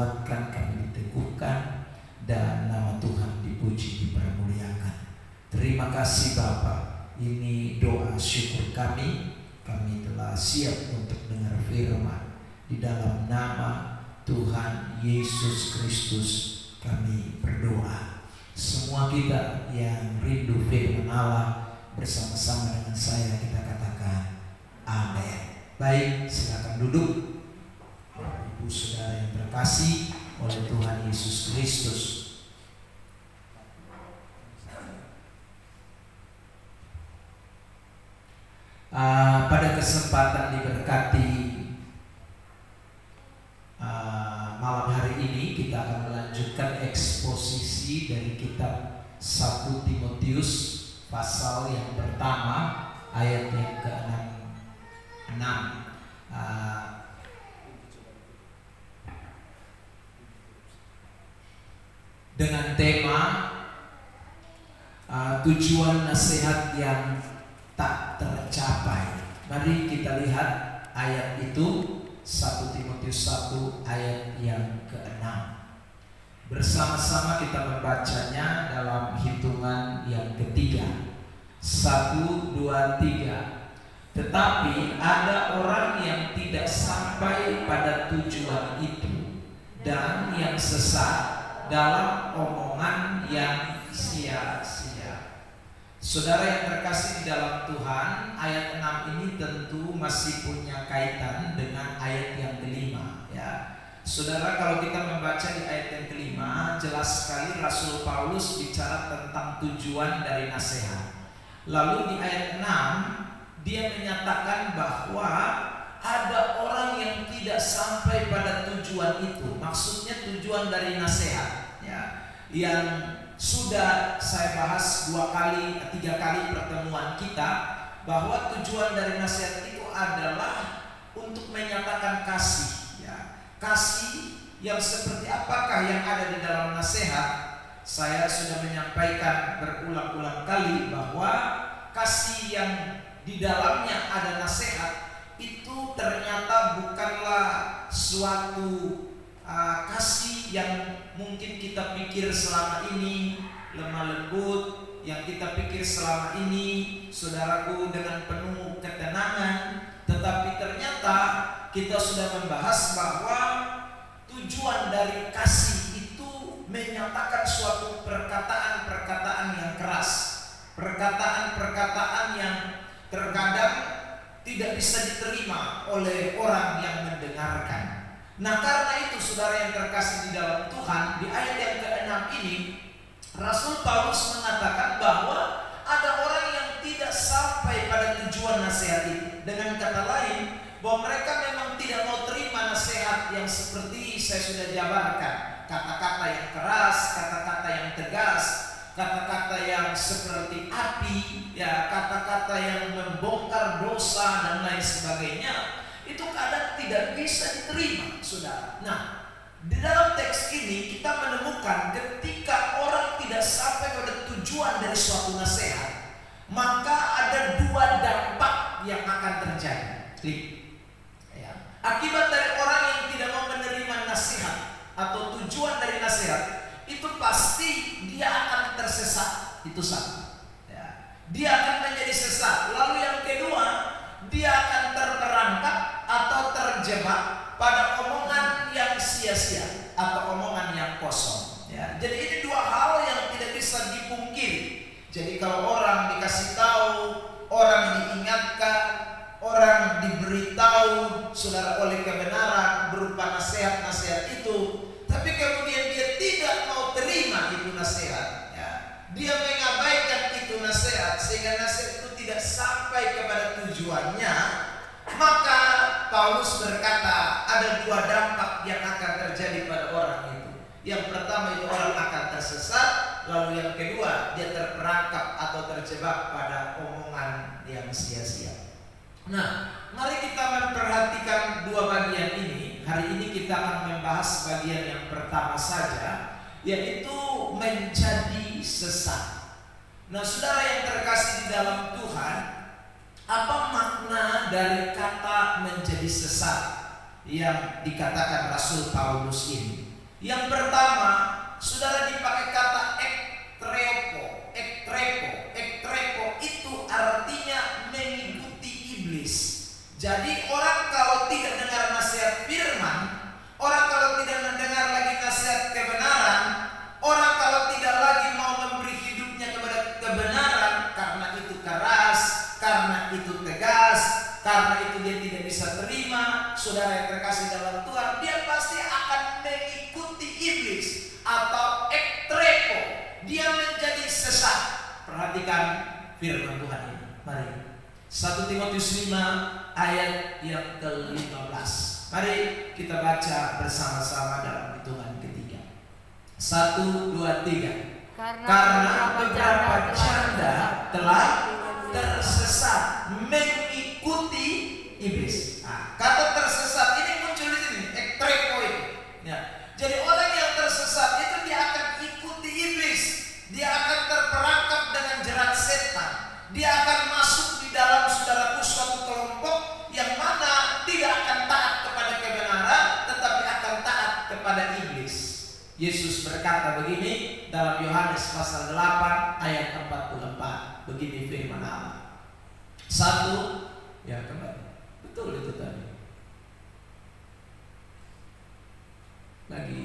dikuatkan, kami diteguhkan, dan nama Tuhan dipuji, dipermuliakan. Terima kasih Bapa. Ini doa syukur kami. Kami telah siap untuk dengar firman. Di dalam nama Tuhan Yesus Kristus kami berdoa. Semua kita yang rindu firman Allah, bersama-sama dengan saya kita katakan amin. Baik, silakan duduk. Ibu saudara yang terkasih oleh Tuhan Yesus Kristus. Pada kesempatan diberkati malam hari ini, kita akan melanjutkan eksposisi dari kitab 1 Timotius pasal yang pertama ayat yang ke-6. Dengan tema tujuan nasihat yang tak tercapai. Mari kita lihat ayat itu, 1 Timotius 1 ayat yang ke-6. Bersama-sama kita membacanya dalam hitungan yang ketiga. 1, 2, 3. Tetapi ada orang yang tidak sampai pada tujuan itu, dan yang sesat dalam omongan yang sia-sia. Saudara yang terkasih di dalam Tuhan, ayat 6 ini tentu masih punya kaitan dengan ayat yang kelima, ya. Saudara, kalau kita membaca di ayat yang kelima, jelas sekali Rasul Paulus bicara tentang tujuan dari nasihat. Lalu di ayat 6 dia menyatakan bahwa ada orang yang tidak sampai pada tujuan itu. Maksudnya tujuan dari nasihat, ya, yang sudah saya bahas 3 kali pertemuan kita, bahwa tujuan dari nasihat itu adalah untuk menyatakan kasih, ya. Kasih yang seperti apakah yang ada di dalam nasihat? Saya sudah menyampaikan berulang-ulang kali bahwa kasih yang di dalamnya ada nasihat itu ternyata bukanlah suatu kasih yang mungkin kita pikir selama ini lemah lembut, yang kita pikir selama ini, saudaraku, dengan penuh ketenangan. Tetapi ternyata kita sudah membahas bahwa tujuan dari kasih itu menyatakan suatu perkataan-perkataan yang keras, perkataan-perkataan yang terkadang tidak bisa diterima oleh orang yang mendengarkan. Nah, karena itu saudara yang terkasih di dalam Tuhan, di ayat yang ke-6 ini Rasul Paulus mengatakan bahwa ada orang yang tidak sampai pada tujuan nasihat itu. Dengan kata lain, bahwa mereka memang tidak mau terima nasihat yang seperti saya sudah jabarkan, kata-kata yang keras, kata-kata yang tegas, kata-kata yang seperti api, ya, kata-kata yang membongkar dosa dan lain sebagainya. Itu kadang tidak bisa diterima, saudara. Nah, di dalam teks ini kita menemukan ketika orang tidak sampai pada tujuan dari suatu nasihat, maka ada 2 dampak yang akan terjadi. Ya. Akibat dari orang yang tidak mau menerima nasihat atau tujuan dari nasihat, itu pasti dia akan tersesat. Itu satu, ya. Dia akan menjadi sesat. Lalu yang kedua, dia akan terperangkap atau terjebak pada omongan yang sia-sia atau omongan yang kosong, ya. Jadi ini 2 hal yang tidak bisa dipungkiri. Jadi kalau orang dikasih tahu, orang diingatkan, orang diberitahu saudara oleh kebenaran berupa nasihat-nasihat itu, tapi kemudian dia tidak mau terima itu nasihat, ya. Dia mengabaikan itu nasihat sehingga nasihat itu tidak sampai kepada tujuannya. Maka Paulus berkata ada 2 dampak yang akan terjadi pada orang itu. Yang pertama, itu orang akan tersesat. Lalu yang kedua, dia terperangkap atau terjebak pada omongan yang sia-sia. Nah, mari kita memperhatikan 2 bagian ini. Hari ini kita akan membahas bagian yang pertama saja, yaitu menjadi sesat. Nah, saudara yang terkasih di dalam Tuhan, apa makna dari kata menjadi sesat yang dikatakan Rasul Paulus ini? Yang pertama, saudara, dipakai kata ektrepo. Ektrepo itu artinya mengikuti iblis. Jadi orang kalau tidak dengar nasihat firman, orang kalau tidak mendengar lagi nasihat kebenaran, orang kalau tidak lagi mau memberi hidupnya kepada kebenaran, karena itu keras, karena itu tegas, karena itu dia tidak bisa terima, saudara yang terkasih dalam Tuhan, dia pasti akan mengikuti iblis atau ektrepo. Dia menjadi sesat. Perhatikan firman Tuhan ini. Mari 1 Timotius 5 ayat yang ke-15. Mari kita baca bersama-sama dalam hitungan ketiga. 1, 2, 3. Karena beberapa janda telah tersesat mengikuti iblis. Nah, kata tersesat ini muncul di sini, ektrepo ini. Ya. Jadi orang yang tersesat itu dia akan ikuti iblis. Dia akan terperangkap dengan jerat setan. Dia akan masuk di dalam, saudaraku, suatu kelompok yang mana tidak akan taat kepada kebenaran, tetapi akan taat kepada iblis. Yesus berkata begini dalam Yohanes pasal 8 ayat 44. Begini firman Allah. 1, ya kembali. Betul itu tadi. Lagi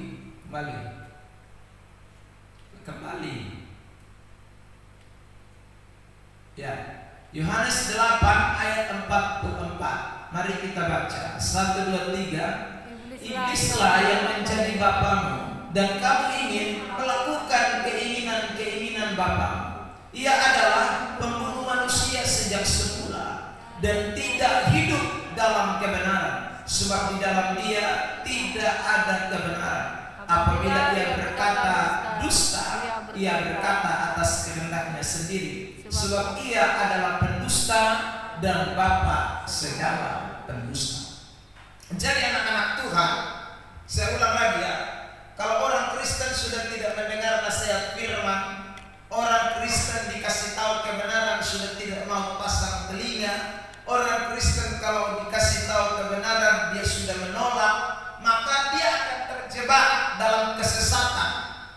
kembali. Ya, Yohanes 8 ayat 44. Mari kita baca. 1, 2, 3. Iblislah yang menjadi bapamu, dan kamu ingin melakukan keinginan-keinginan bapamu. Ia adalah pembunuh manusia sejak semula dan tidak hidup dalam kebenaran, sebab di dalam dia tidak ada kebenaran. Apabila dia berkata dusta, ia berkata atas kehendaknya sendiri, sebab ia adalah pendusta dan bapa segala pendusta. Jadi anak-anak Tuhan, saya ulang lagi ya, kalau orang Kristen sudah tidak mendengar nasihat firman, orang Kristen dikasih tahu kebenaran sudah tidak mau pasang telinga, orang Kristen kalau dikasih tahu kebenaran dia sudah menolak, maka dia akan terjebak dalam kesesatan.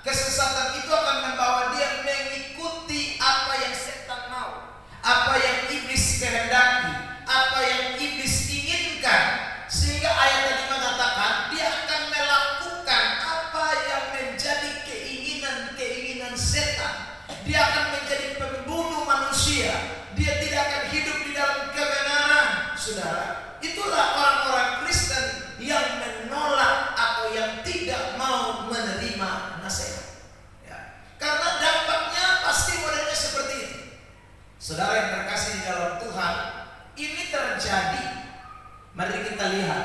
Kesesatan itu akan membawa dia mengikuti apa yang setan mau, apa yang iblis kehendaki, apa yang iblis inginkan. Sehingga ayat tadi mengatakan dia akan melakukan apa yang menjadi keinginan setan. Dia akan menjadi pembunuh manusia. Dia tidak akan hidup di dalam kebenaran. Saudara, itulah orang-orang Kristen yang menolak atau yang tidak mau menerima nasihat. Ya. Karena dampaknya pasti modelnya seperti itu. Saudara yang terkasih di dalam Tuhan, ini terjadi. Mari kita lihat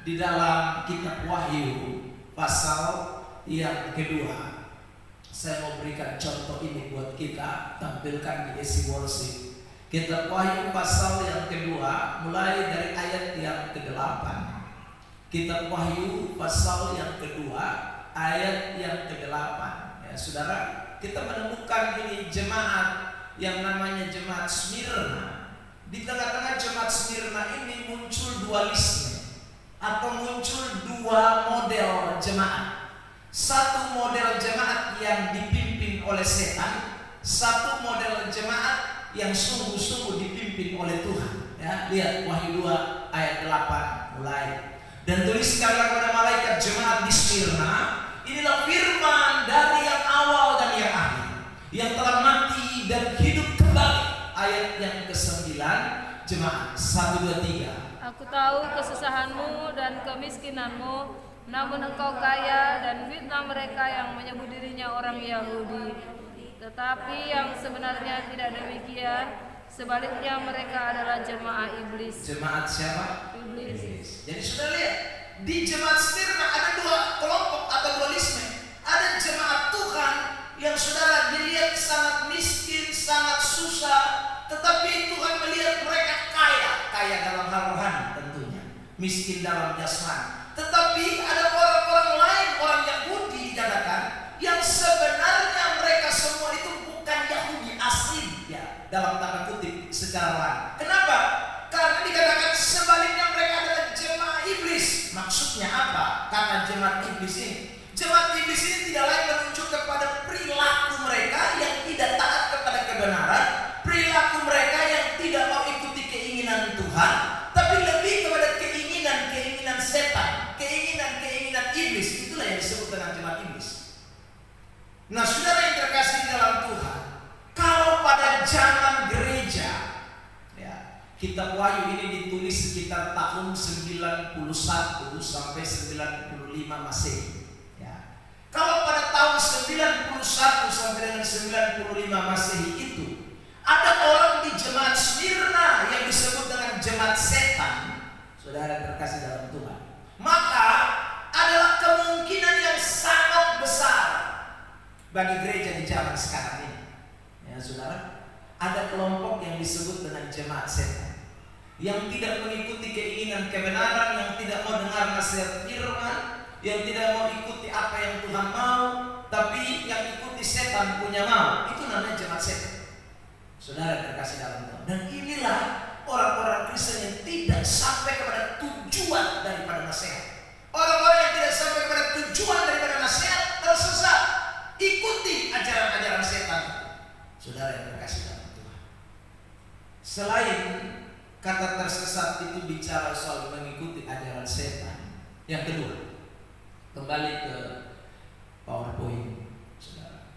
di dalam kitab Wahyu pasal yang kedua. Saya mau berikan contoh ini buat kita, tampilkan di isi worship. Kitab Wahyu pasal yang kedua, mulai dari ayat yang ke-8. Kitab Wahyu pasal yang kedua, ayat yang ke-8. Ya, saudara, kita menemukan ini jemaat yang namanya jemaat Smyrna. Di tengah-tengah jemaat Smyrna ini muncul dualisme atau muncul dua model jemaat. Satu model jemaat yang dipimpin oleh setan, satu model jemaat yang sungguh-sungguh dipimpin oleh Tuhan. Ya, lihat Wahyu 2 ayat 8 mulai. Dan tuliskanlah kepada malaikat jemaat di Smyrna, inilah firman dari yang awal dan yang akhir, yang telah mati dan hidup kembali. Ayat yang ke-9, jemaat 1, 2, 3. Aku tahu kesusahanmu dan kemiskinanmu, namun engkau kaya, dan fitnah mereka yang menyebut dirinya orang Yahudi. Tetapi yang sebenarnya tidak demikian. Sebaliknya mereka adalah jemaah iblis. Jemaat siapa? Iblis. Jadi sudah lihat, di jemaat Smyrna ada dua kelompok atau dualisme. Ada jemaat Tuhan yang saudara dilihat sangat miskin, sangat susah, tetapi Tuhan melihat mereka kaya dalam hal rohani tentunya, miskin dalam jasmani. Tetapi ada orang-orang lain, orang Yahudi dikatakan, yang sebenarnya mereka semua itu bukan Yahudi asli, ya, dalam tanda kutip secara lain. Kenapa? Karena dikatakan sebaliknya mereka adalah jemaah iblis. Maksudnya apa? Karena jemaat iblis ini Jemaat iblis ini tidak lain menunjuk kepada perilaku mereka yang tidak taat kepada kebenaran, perilaku mereka yang tidak mau ikuti keinginan Tuhan, tapi lebih kepada keinginan setan, keinginan iblis. Itulah yang disebut dengan jemaat iblis. Nah, saudara yang terkasih di dalam Tuhan, kalau pada zaman gereja, ya, kitab Wahyu ini ditulis sekitar tahun 91 sampai 95 Masehi. Ya. Kalau pada tahun 91 sampai dengan 95 Masehi itu ada orang di jemaat Smyrna yang disebut dengan jemaat setan, saudara terkasih dalam Tuhan, maka adalah kemungkinan yang sangat besar bagi gereja di zaman sekarang ini, ya saudara, ada kelompok yang disebut dengan jemaat setan, yang tidak mengikuti keinginan kebenaran, yang tidak mau dengar nasihat firman, yang tidak mau ikuti apa yang Tuhan mau, tapi yang ikuti setan punya mau. Itu namanya jemaat setan, saudara terkasih dalam Tuhan. Dan inilah orang-orang Kristen yang tidak sampai kepada tujuan daripada nasihat. Orang-orang yang tidak sampai kepada tujuan daripada nasihat tersesat, ikuti ajaran-ajaran setan. Saudara yang terkasih dalam Tuhan, selain kata tersesat itu bicara soal mengikuti ajaran setan, yang kedua, kembali ke PowerPoint, saudara.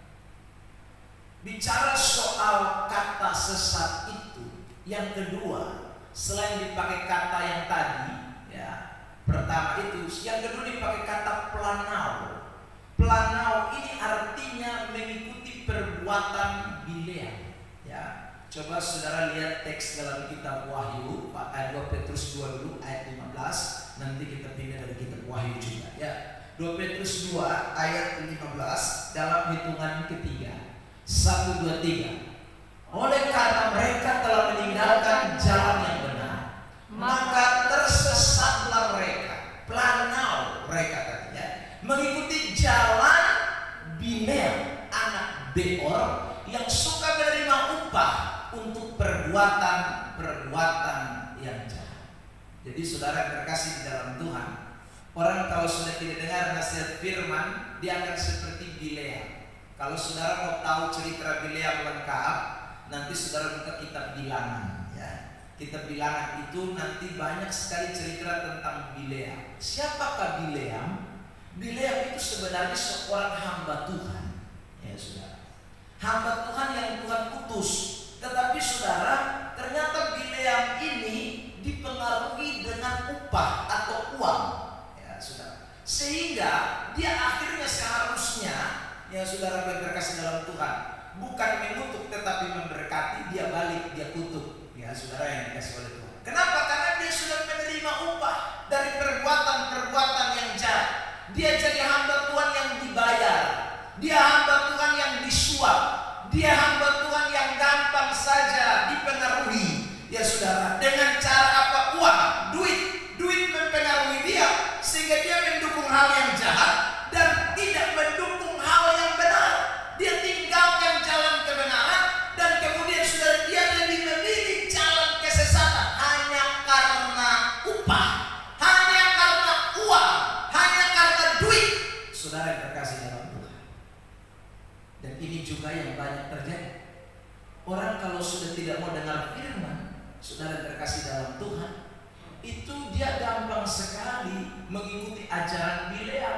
Bicara soal kata sesat itu, yang kedua, selain dipakai kata yang tadi, ya, pertama itu, yang kedua dipakai kata planau. Planau ini artinya mengikuti perbuatan Bileam. Ya, coba saudara lihat teks dalam kitab Wahyu, ayat 2 Petrus 2 dulu, ayat 15. Nanti kita pindah dari kitab Wahyu juga. Ya, 2 Petrus 2 ayat 15 dalam hitungan ketiga. 1, 2, 3. Oleh karena mereka telah meninggalkan jalan yang benar, maka tersesatlah mereka. Planau mereka tadi, ya, mengikuti jalan Bileam anak Beor yang suka menerima upah untuk perbuatan yang jahat. Jadi saudara terkasih di dalam Tuhan, orang kalau sudah tidak dengar nasihat firman, dia akan seperti Bileam. Kalau saudara mau tahu cerita Bileam lengkap, nanti saudara buka kitab Bilangan, ya. Kitab Bilangan itu nanti banyak sekali cerita tentang Bileam. Siapakah Bileam? Bileam itu sebenarnya seorang hamba Tuhan, ya saudara. Hamba Tuhan yang Tuhan utus. Tetapi saudara, ternyata Bileam ini dipengaruhi dengan upah atau uang, ya saudara. Sehingga dia akhirnya seharusnya, ya saudara yang terkasih dalam Tuhan, bukan mengutuk tetapi memberkati, dia balik, dia kutuk, ya saudara yang dikasih oleh Tuhan. Kenapa? Karena dia sudah menerima upah dari perbuatan-perbuatan yang jahat. Dia jadi hamba Tuhan yang dibayar, dia hamba Tuhan yang disuap, dia hamba Tuhan yang gampang saja dipengaruhi, ya saudara. Dengan cara apa? Uang, duit mempengaruhi dia, sehingga dia mendukung hal yang jahat dan tidak mendukung hal yang benar. Dia tinggalkan jalan kebenaran dan kemudian sudah dia lebih memilih jalan kesesatan hanya karena upah, hanya karena uang, hanya karena duit. Saudara yang terkasih dalam Tuhan, dan ini juga yang banyak terjadi. Orang kalau sudah tidak mau dengar firman, saudara terkasih dalam Tuhan, itu dia gampang sekali mengikuti ajaran Bileam.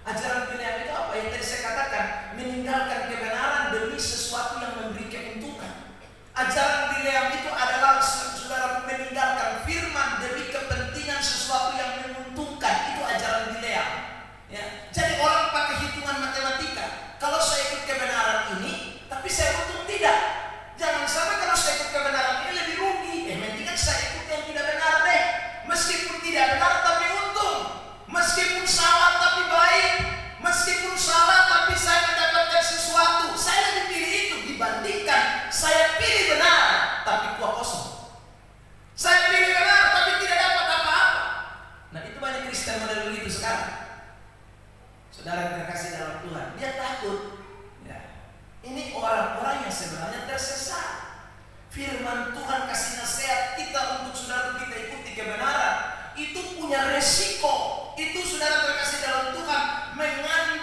Ajaran Bileam itu apa? Yang tadi saya katakan, meninggalkan kebenaran demi sesuatu yang memberi keuntungan. Ajaran Bileam itu adalah saudara meninggalkan firman demi kepentingan sesuatu yang menguntungkan. Itu ajaran Bileam. Ya. Jadi orang pakai hitungan matematika. Kalau saya ikut kebenaran ini, tapi saya untung tidak. Jangan sampai kalau saya ikut kebenaran ini lebih rugi. Mendingan saya ikut yang tidak benar deh. Meskipun tidak benar tapi untung. Meskipun salah tapi baik. Meskipun salah tapi saya mendapatkan sesuatu. Saya lebih pilih itu dibandingkan saya pilih benar tapi kuah kosong. Saya pilih benar tapi tidak dapat apa-apa. Nah, itu banyak Kristen model begitu sekarang. Saudara yang terkasih dalam Tuhan, dia takut, ya. Ini orang-orang yang sebenarnya tersesat. Firman Tuhan kasih nasihat kita untuk saudara kita ikuti kebenaran. Itu punya resiko. Itu saudara terkasih dalam Tuhan mengandung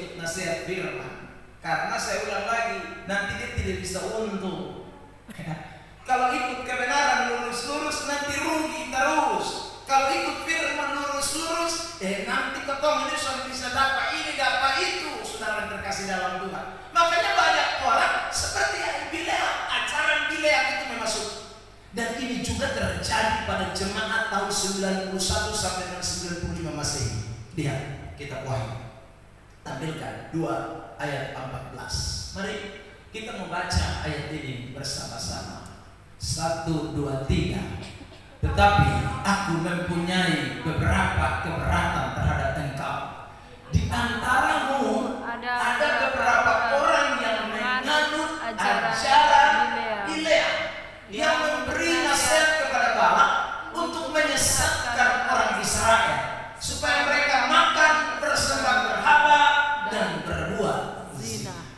ikut nasihat firman. Karena saya ulang lagi, nanti dia tidak bisa untung. Kalau ikut kebenaran lurus-lurus, nanti rugi terus. Kalau ikut firman lurus-lurus, nanti ketemu ini sudah bisa dapat ini, dapat itu. Saudara terkasih dalam Tuhan. Makanya banyak orang seperti yang Bileam, ajaran Bileam itu memasuki. Dan ini juga terjadi pada jemaat tahun 91 sampai dengan 95 Masehi. Lihat, kita wahyu. Tampilkan 2 ayat 14. Mari kita membaca ayat ini bersama-sama. 1, 2, 3. Tetapi aku mempunyai beberapa keberatan terhadap engkau. Di antaramu ada beberapa orang yang menganut ajaran Bileam, yang memberi nasihat kepada Balak untuk menyesatkan orang Israel supaya mereka makan, bersembah berhala, dan berbuat zina.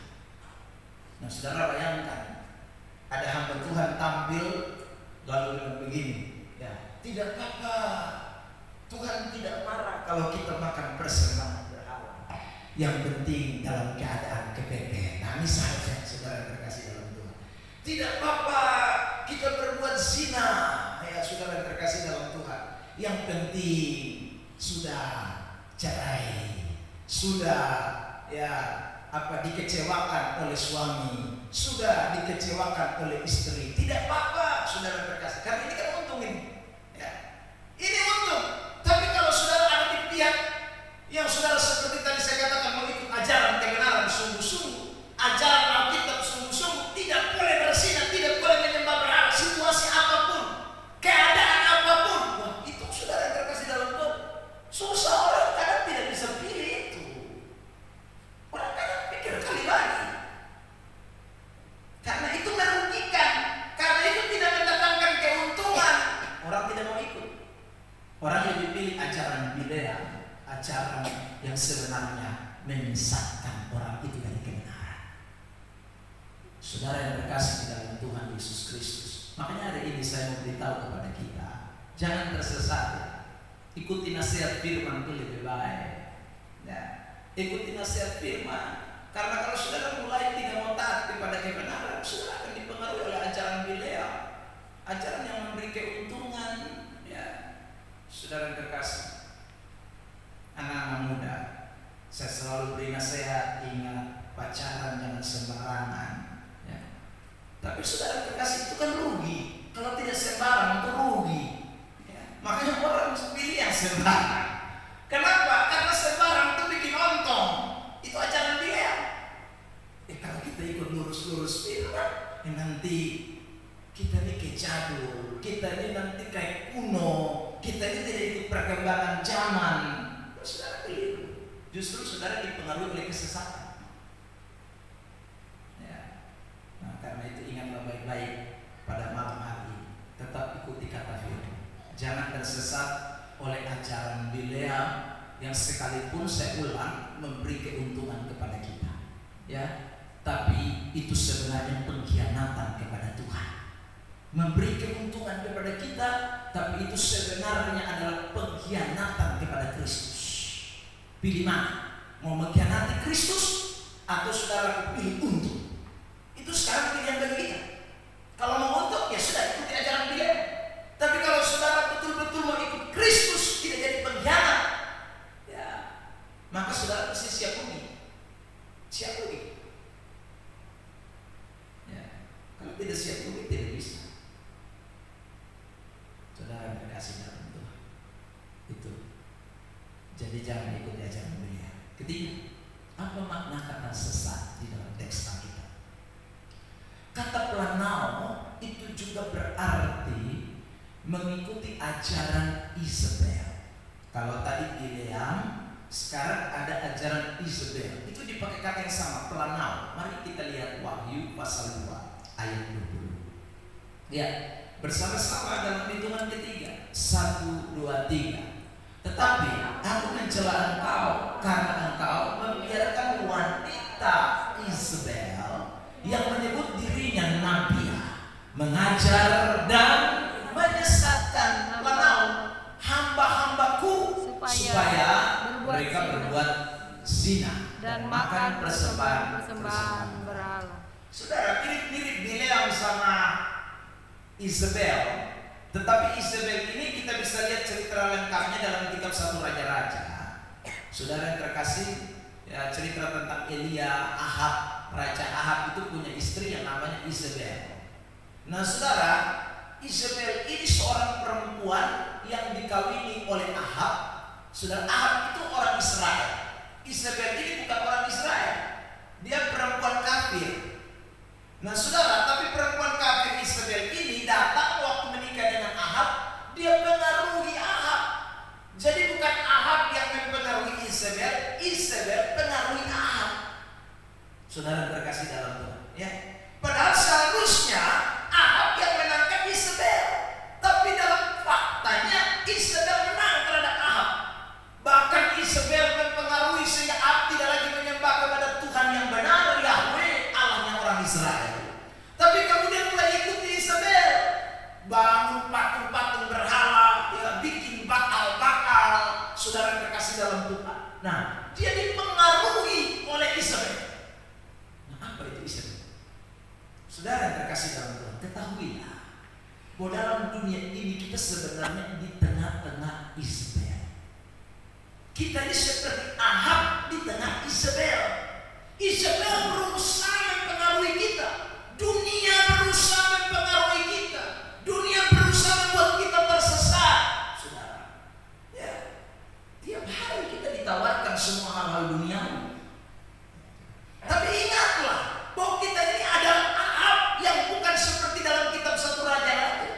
Nah, saudara bayangkan, ada hamba Tuhan tampil lalu bilang begini, ya, tidak apa-apa, Tuhan tidak marah kalau kita makan persembahan berhala. Yang penting dalam keadaan kepepet. Nah, misalnya saudara terkasih dalam Tuhan, tidak apa-apa kita berbuat zina, ya saudara terkasih dalam Tuhan. Yang penting sudah cerai, sudah dikecewakan oleh suami, sudah dikecewakan oleh istri. Tidak apa-apa saudara terkasih, karena ini kan untung ini. Ya. Ini untung. Tapi kalau saudara ada di pihak yang saudara seperti tadi saya katakan mengikut ajaran kebenaran sungguh-sungguh, ajaran Alkitab sungguh-sungguh, tidak boleh berzina, tidak boleh menyembah berhala, situasi apapun, keadaan apapun. Wah, itu saudara yang terkasih dalam Tuhan. Susah, orang kadang tidak bisa pilih itu. Orang kadang pikir kali lagi. Karena itu merugikan, karena itu tidak mendatangkan keuntungan. Orang tidak mau ikut. Orang lebih pilih ajaran Bileam, ajaran yang sebenarnya menyesatkan orang itu dari kebenaran. Saudara yang terkasih di dalam Tuhan Yesus Kristus. Makanya hari ini saya mau beritahu kepada kita, jangan tersesat. Ikuti nasihat firman itu lebih baik. Ya, ikuti nasihat firman. Karena kalau saudara mulai tidak mau taat kepada kebenaran, saudara akan dipengaruhi oleh ajaran Bileam, ajaran yang memberi keuntungan. Ya, saudara yang terkasih, anak-anak muda, saya selalu beri nasihat, ingat pacaran jangan sembarangan. Ya. Tapi saudara terkasih, itu kan rugi. Kalau tidak sembarang itu rugi. Ya. Makanya orang pilih yang sembarang. Kenapa? Karena sembarang itu bikin untung. Itu ajaran dia. Kalau kita ikut lurus-lurus firman, nanti kita ini kejadul, kita ini nanti kayak kuno, kita ini tidak ikut perkembangan zaman. Saudara keliru. Justru saudara dipengaruhi oleh kesesatan. Ya. Nah, karena itu ingatlah baik-baik pada malam hari, tetap ikuti kata firman. Jangan tersesat oleh ajaran Bileam yang sekalipun saya ulang memberi keuntungan kepada kita. Ya, tapi itu sebenarnya pengkhianatan kepada Tuhan. Memberi keuntungan kepada kita, tapi itu sebenarnya adalah pengkhianatan kepada Kristus. Pilih mana? Mau mengkhianati Kristus atau saudara pilih untung? Itu sekarang pilihan bagi kita. Kalau mau untung, ya sudah ikuti ajaran Bileam. Tapi kalau saudara betul-betul mau ikut Kristus, tidak jadi pengkhianat, ya, maka saudara pasti siap rugi. Siap rugi. Ya, kalau tidak siap rugi tidak bisa. Saudara berkasih dalam Tuhan. Itu. Jadi jangan ikuti ajaran Bileam. Ketiga, apa makna kata sesat di dalam teks Alkitab? Kata planao itu juga berarti mengikuti ajaran Isabel. Kalau tadi Bileam, sekarang ada ajaran Isabel. Itu dipakai kata yang sama, planao. Mari kita lihat Wahyu pasal 2 ayat 20. Ya, bersama-sama dalam hitungan ketiga. 1, 2, 3. Tetapi aku mencela engkau karena engkau membiarkan wanita Isabel yang menyebut dirinya nabiah mengajar dan menyesatkan hamba-hambaku supaya mereka berbuat zina dan makan persembahan berhala. Saudara, mirip-mirip Bileam sama Isabel. Tetapi Isabel ini kita bisa lihat cerita lengkapnya dalam kitab 1 Raja-Raja. Saudara yang terkasih, ya, cerita tentang Elia, Ahab. Raja Ahab itu punya istri yang namanya Isabel. Nah saudara, Isabel ini seorang perempuan yang dikawini oleh Ahab. Saudara, Ahab itu orang Israel. Isabel ini bukan orang Israel. Dia perempuan kafir. Nah saudara, tapi perempuan kafir Isabel ini datang waktu menikah dengan Ahab. Dia pengaruhi Ahab. Jadi bukan Ahab yang mempengaruhi Isabel, Isabel pengaruhi Ahab. Saudara terkasih dalam Tuhan, ya. Padahal seharusnya Ahab yang menangkap Isabel, tapi dalam faktanya Isabel menang terhadap Ahab. Bahkan Isabel mempengaruhi sehingga Ahab tidak lagi menyembah kepada Tuhan yang benar, Yahweh, Allahnya orang Israel. Tapi kemudian mulai ikuti Isabel, bangun patung-patung berhala, ya, bikin bakal-bakal. Saudara terkasih dalam Tuhan. Nah, dia dipengaruhi oleh Isabel. Saudara yang terkasih dalam Tuhan, ketahuilah bahwa dalam dunia ini kita sebenarnya di tengah-tengah Isabel. Kita ini seperti Ahab di tengah Isabel. Isabel berusaha mempengaruhi kita. Dunia berusaha mempengaruhi kita. Dunia berusaha membuat kita tersesat. Saudara, ya, tiap hari kita ditawarkan semua hal-hal duniawi. Tapi ingatlah bahwa kita ini adalah yang bukan seperti dalam kitab 1 Raja-Raja.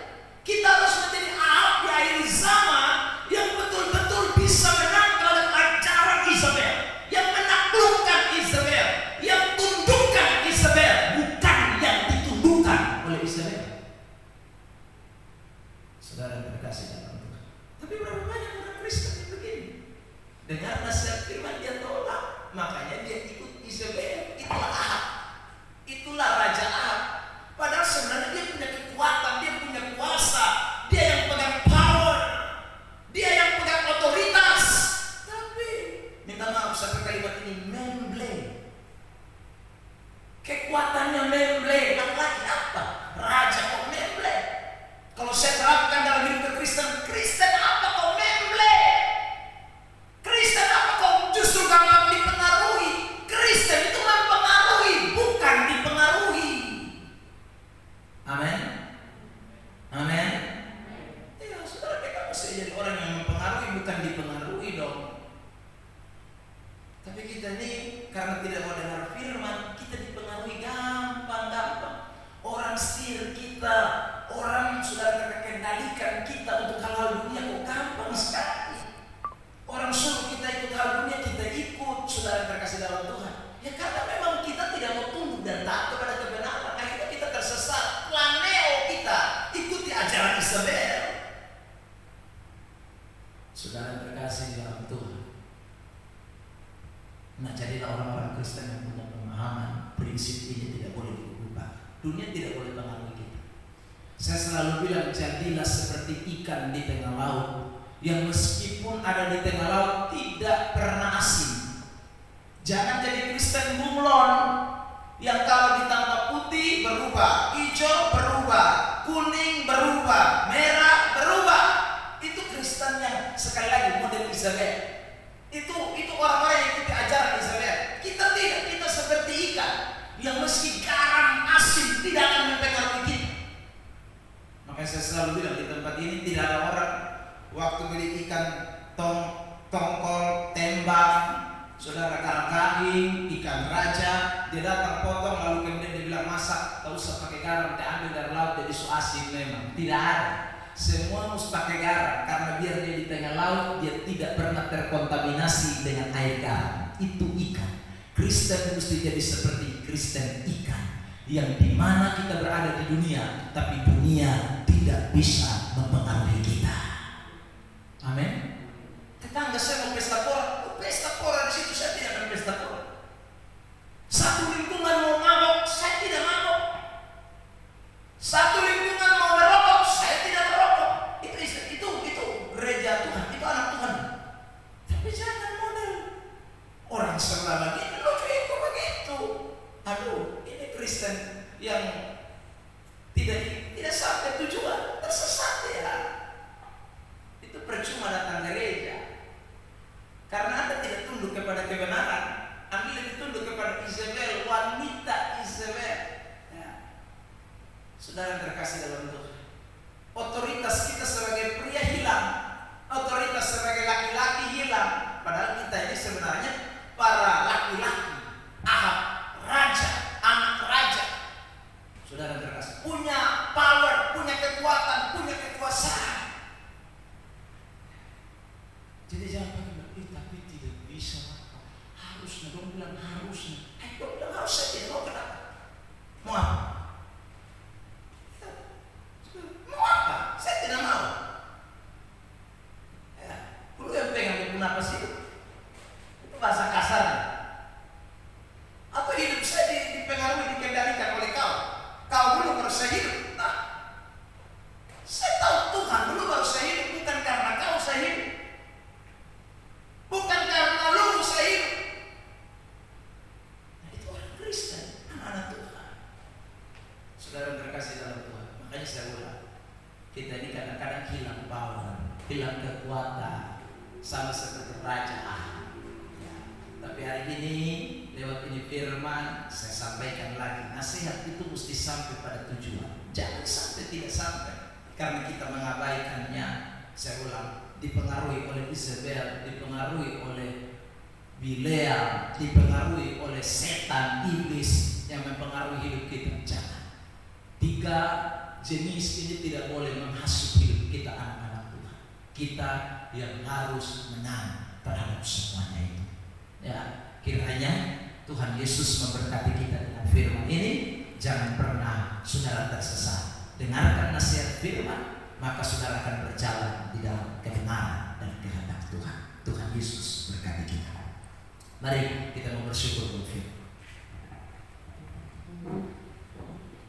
Kita harus menjadi Ahab di akhir zaman yang betul-betul bisa menang terhadap ajaran Isabel, yang menaklukkan Isabel, yang tundukkan Isabel, bukan yang ditundukkan oleh Isabel. Saudara terkasih dalam Tuhan. Tapi berapa banyak orang Kristen yang begini? Dengar nasihat firman dia tolak, makanya dia ikut Isabel. Itulah Ahab, itulah Raja Ahab. Padahal sebenarnya dia punya kekuatan, dia punya kuasa, dia yang pegang power, dia yang pegang otoritas. Tapi minta maaf sampai kalimat ini memble. Kekuatannya memble. Dan lagi apa? Raja kok memble? Kalau saya terapkan dalam hidup Kristen, Kristen apa kok memble? Kristen apa kok justru gampang dipengaruhi? Kristen itu mempengaruhi, bukan dipengaruhi. Amin. Amin. Ya, saudara, kita mesti jadi orang yang mempengaruhi, bukan dipengaruhi dong. Tapi kita ini karena tidak mau dengar firman, kita dipengaruhi gampang-gampang. Orang setir kita, orang saudara terkendalikan kita untuk hal-hal dunia kok gampang sekali. Orang suruh kita ikut hal dunia, kita ikut. Saudara terkasih dalam Tuhan. Ya karena memang kita tidak mau tunduk dan taat kepada kebenaran. Akhirnya kita tersesat. Planeo kita ikuti ajaran Isabel. Saudara terkasih dalam Tuhan. Nah, jadilah orang-orang Kristen yang punya pemahaman prinsip ini tidak boleh diubah. Dunia tidak boleh mengaruhi kita. Saya selalu bilang, jadilah seperti ikan di tengah laut yang meskipun ada di tengah laut tidak pernah asing. Jangan jadi Kristen bunglon yang kalau ditambah putih berubah, hijau berubah, kuning berubah, merah berubah. Itu Kristen yang sekali lagi model Isabel. Itu orang-orang yang ikuti ajaran Isabel. Kita tidak, kita seperti ikan yang meski garam asin tidak akan mempengaruhi kita. Makanya saya selalu bilang di tempat ini tidak ada orang waktu beli ikan tongkol, tembak, saudara karang ikan raja, dia datang potong lalu kemudian dia bilang masak, tak usah pakai garam, dia ambil dari laut jadi so asin. Memang tidak ada. Semua mesti pakai garam karena biar dia di tengah laut dia tidak pernah terkontaminasi dengan air garam. Itu ikan. Kristen mesti jadi seperti Kristen ikan yang dimana kita berada di dunia, tapi dunia tidak bisa mempengaruhi kita. Amin. Tetangga saya mau pesta pora di situ, saya tidak akan pesta pora. Satu lingkungan mau mabok, saya tidak mabok. Satu lingkungan mau merokok, saya tidak merokok. Itu gereja Tuhan, itu anak Tuhan. Tapi jangan model orang sebelah lagi, lo harusnya. Gue bilang harus saya tidak mau, kenapa? Mau apa? Mau apa? Saya tidak mau. Ya, lu yang pegang itu apa sih? Itu bahasa kasar. Atau hidup saya dipengaruhi, dikendalikan oleh kau? Kau dulu baru saya hidup. Nah, saya tahu Tuhan dulu baru saya hidup, bukan karena kau saya hidup, bukan karena lu saya hidup. Nah, itu orang Kristen, anak-anak Tuhan. Saudara terkasih dalam Tuhan, makanya saya ulang, kita ini kadang-kadang hilang power, hilang kekuatan, sama seperti raja Ahab. Ya, tapi hari ini lewat ini firman saya sampaikan lagi, nasihat itu mesti sampai pada tujuan, jangan sampai tidak sampai karena kita mengabaikannya. Saya ulang, dipengaruhi oleh Isabel, dipengaruhi oleh Bileam, dipengaruhi oleh setan, iblis yang mempengaruhi hidup kita. Jangan. 3 jenis ini tidak boleh menghasut hidup kita, anak-anak Tuhan. Kita yang harus menang terhadap semuanya itu. Ya, kiranya Tuhan Yesus memberkati kita dengan firman ini. Jangan pernah saudara tersesat. Dengarkan nasihat firman, maka saudara akan berjalan di dalam kebenaran dan kehendak Tuhan. Tuhan Yesus berkati kita. Mari kita mau bersyukur buat firman.